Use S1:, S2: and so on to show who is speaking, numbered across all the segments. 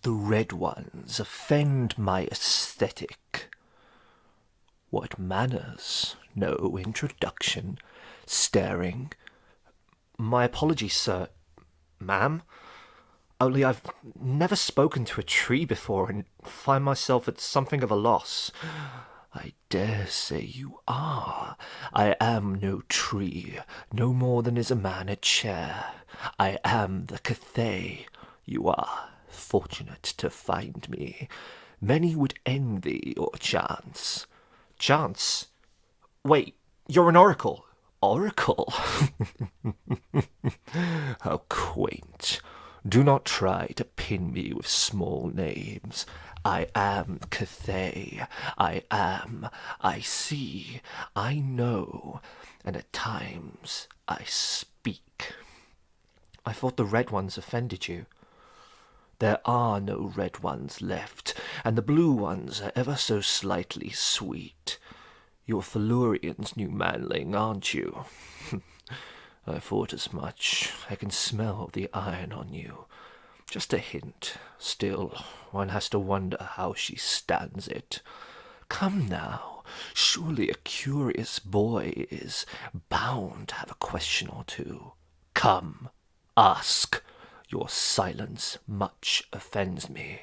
S1: The red ones offend my aesthetic. What manners? No introduction. Staring. My apologies, sir. Ma'am? Only I've never spoken to a tree before and find myself at something of a loss. I dare say you are. I am no tree, no more than is a man a chair. I am the Cthaeh. You are fortunate to find me. Many would envy your chance. Chance? Wait, you're an oracle. Oracle? How quaint. Do not try to pin me with small names. I am Cthaeh. I see, I know, and at times I speak. I thought the red ones offended you. There are no red ones left, and the blue ones are ever so slightly sweet. You're Felurian's new manling, aren't you? I thought as much. I can smell the iron on you. Just a hint. Still, one has to wonder how she stands it. Come now, surely a curious boy is bound to have a question or two. Come, ask. Your silence much offends me.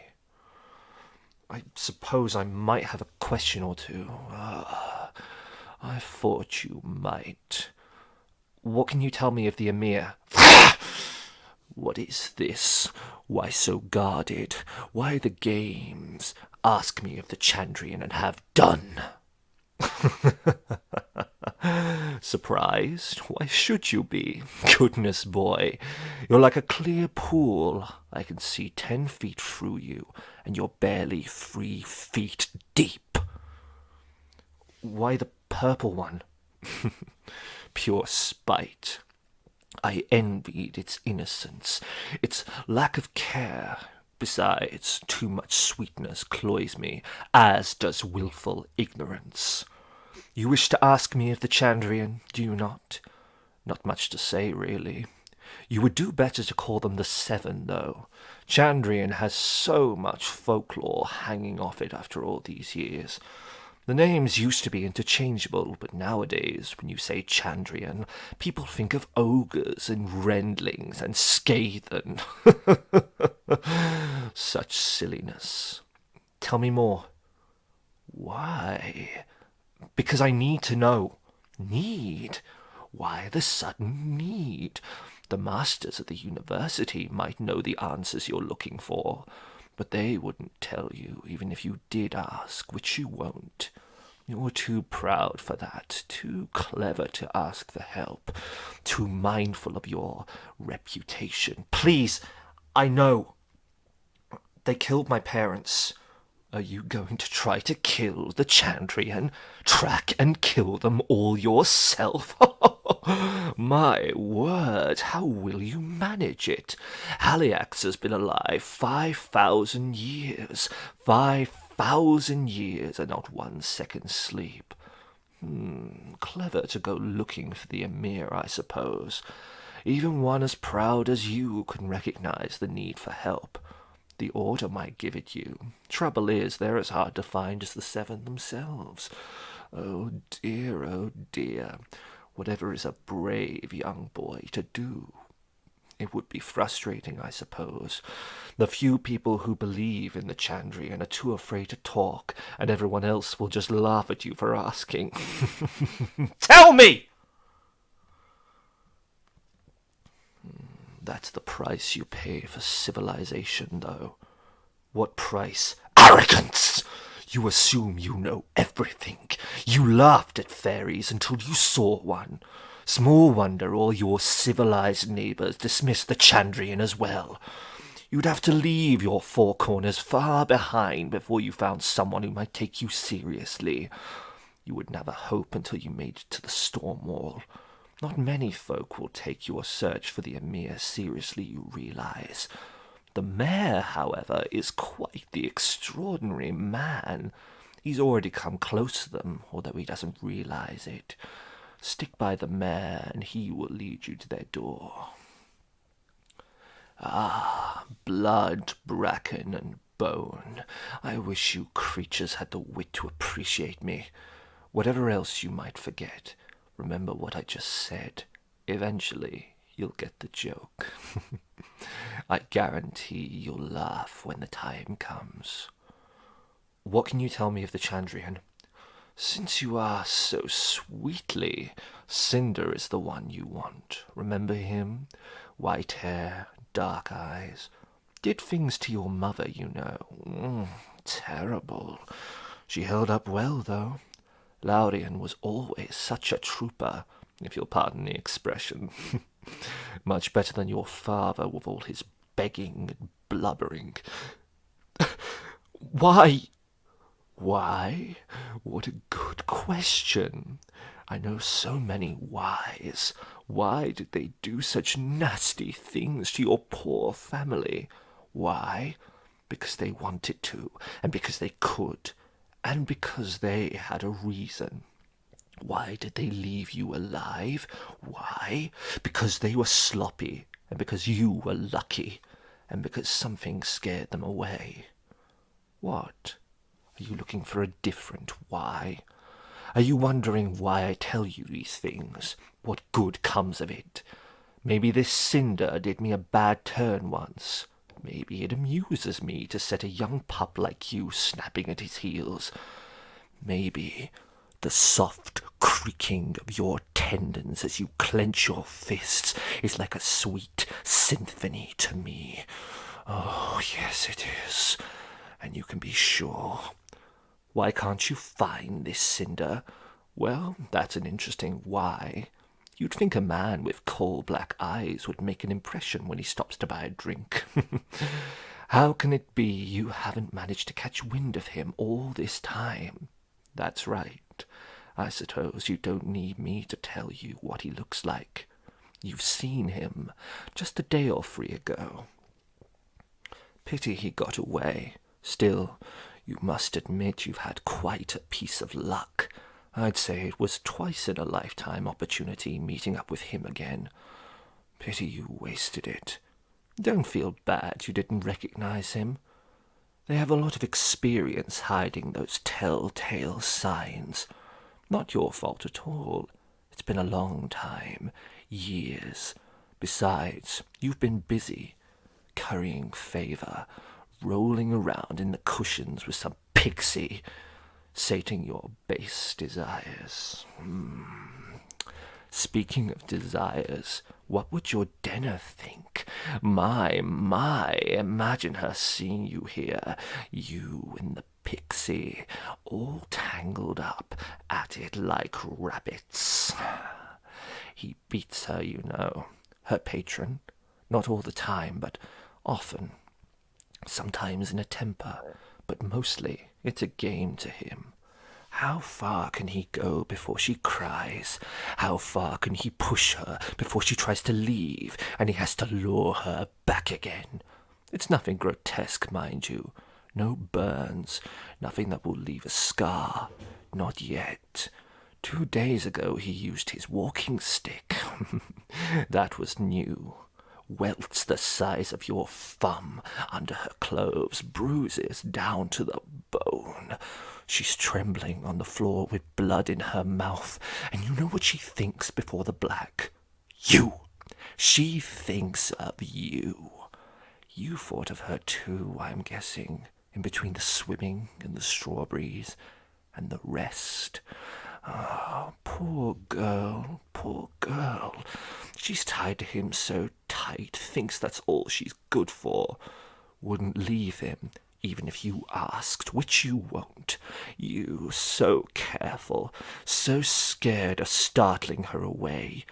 S1: I suppose I might have a question or two. I thought you might. What can you tell me of the Emir? What is this? Why so guarded? Why the games? Ask me of the Chandrian and have done. Surprised? Why should you be? Goodness, boy, you're like a clear pool. I can see 10 feet through you, and you're barely 3 feet deep. Why the purple one? Pure spite. I envied its innocence, its lack of care. Besides, too much sweetness cloys me, as does wilful ignorance. You wish to ask me of the Chandrian, do you not? Not much to say, really. You would do better to call them the Seven, though. Chandrian has so much folklore hanging off it after all these years. The names used to be interchangeable, but nowadays, when you say Chandrian, people think of ogres and rendlings and Skaven. Such silliness. Tell me more. Why? Because I need to know. Need? Why the sudden need? The masters at the university might know the answers you're looking for, but they wouldn't tell you, even if you did ask, which you won't. You're too proud for that, too clever to ask for help, too mindful of your reputation. Please, I know. They killed my parents. Are you going to try to kill the Chandrian? Track and kill them all yourself? My word, how will you manage it? Haliax has been alive 5,000 years. 5,000 years and not 1 second's sleep. Clever to go looking for the Emir, I suppose. Even one as proud as you can recognize the need for help. The Order might give it you. Trouble is, they're as hard to find as the Seven themselves. Oh dear. Whatever is a brave young boy to do? It would be frustrating, I suppose. The few people who believe in the Chandrian are too afraid to talk, and everyone else will just laugh at you for asking. Tell me! That's the price you pay for civilization, though. What price? Arrogance! You assume you know everything. You laughed at fairies until you saw one. Small wonder all your civilized neighbors dismiss the Chandrian as well. You'd have to leave your four corners far behind before you found someone who might take you seriously. You would never hope until you made it to the storm wall. Not many folk will take your search for the Emir seriously, you realize. The mayor, however, is quite the extraordinary man. He's already come close to them, although he doesn't realize it. Stick by the mayor, and he will lead you to their door. Ah, blood, bracken, and bone. I wish you creatures had the wit to appreciate me. Whatever else you might forget, remember what I just said. Eventually, you'll get the joke. I guarantee you'll laugh when the time comes. What can you tell me of the Chandrian? Since you ask so sweetly, Cinder is the one you want. Remember him? White hair, dark eyes. Did things to your mother, you know. Terrible. She held up well, though. Laurian was always such a trooper, if you'll pardon the expression. Much better than your father with all his begging and blubbering. Why? Why? What a good question. I know so many whys. Why did they do such nasty things to your poor family? Why? Because they wanted to, and because they could, and because they had a reason. Why did they leave you alive? Why? Because they were sloppy, and because you were lucky, and because something scared them away. What? Are you looking for a different why? Are you wondering why I tell you these things? What good comes of it? Maybe this Cinder did me a bad turn once. Maybe it amuses me to set a young pup like you snapping at his heels. Maybe the soft creaking of your tendons as you clench your fists is like a sweet symphony to me. Oh, yes, it is. And you can be sure. Why can't you find this Cinder? Well, that's an interesting why. You'd think a man with coal-black eyes would make an impression when he stops to buy a drink. How can it be you haven't managed to catch wind of him all this time? That's right. I suppose you don't need me to tell you what he looks like. You've seen him just a day or 3 ago. Pity he got away. Still, you must admit you've had quite a piece of luck. I'd say it was twice-in-a-lifetime opportunity meeting up with him again. Pity you wasted it. Don't feel bad you didn't recognize him. They have a lot of experience hiding those telltale signs. Not your fault at all. It's been a long time. Years. Besides, you've been busy, currying favor, rolling around in the cushions with some pixie, sating your base desires. Speaking of desires, what would your Denner think? My, imagine her seeing you here, you and the pixie, all tangled up at it like rabbits. He beats her, you know, her patron. Not all the time, but often. Sometimes in a temper, but mostly it's a game to him. How far can he go before she cries? How far can he push her before she tries to leave and he has to lure her back again? It's nothing grotesque, mind you. No burns, nothing that will leave a scar. Not yet. 2 days ago he used his walking stick. That was new. Welts the size of your thumb under her clothes, bruises down to the bone. She's trembling on the floor with blood in her mouth, and you know what she thinks before the black? You! She thinks of you. You thought of her too, I'm guessing, in between the swimming and the strawberries and the rest. Ah, poor girl, poor girl. She's tied to him so tight, thinks that's all she's good for. Wouldn't leave him, even if you asked, which you won't. You, so careful, so scared of startling her away.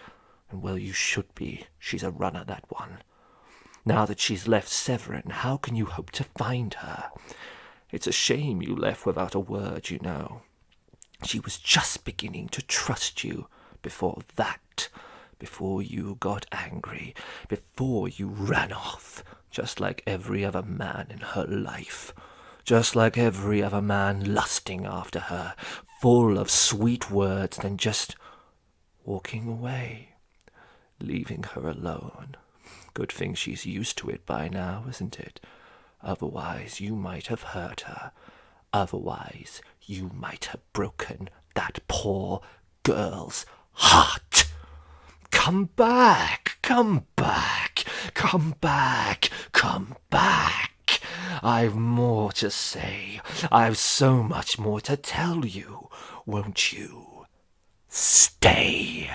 S1: And well, you should be. She's a runner, that one. Now that she's left Severin, how can you hope to find her? It's a shame you left without a word, you know. She was just beginning to trust you before that, before you got angry, before you ran off, just like every other man in her life, just like every other man lusting after her, full of sweet words, then just walking away, leaving her alone. Good thing she's used to it by now, isn't it? Otherwise you might have hurt her. Otherwise you might have broken that poor girl's heart. Come back, come back, come back, come back. I've more to say. I've so much more to tell you. Won't you stay?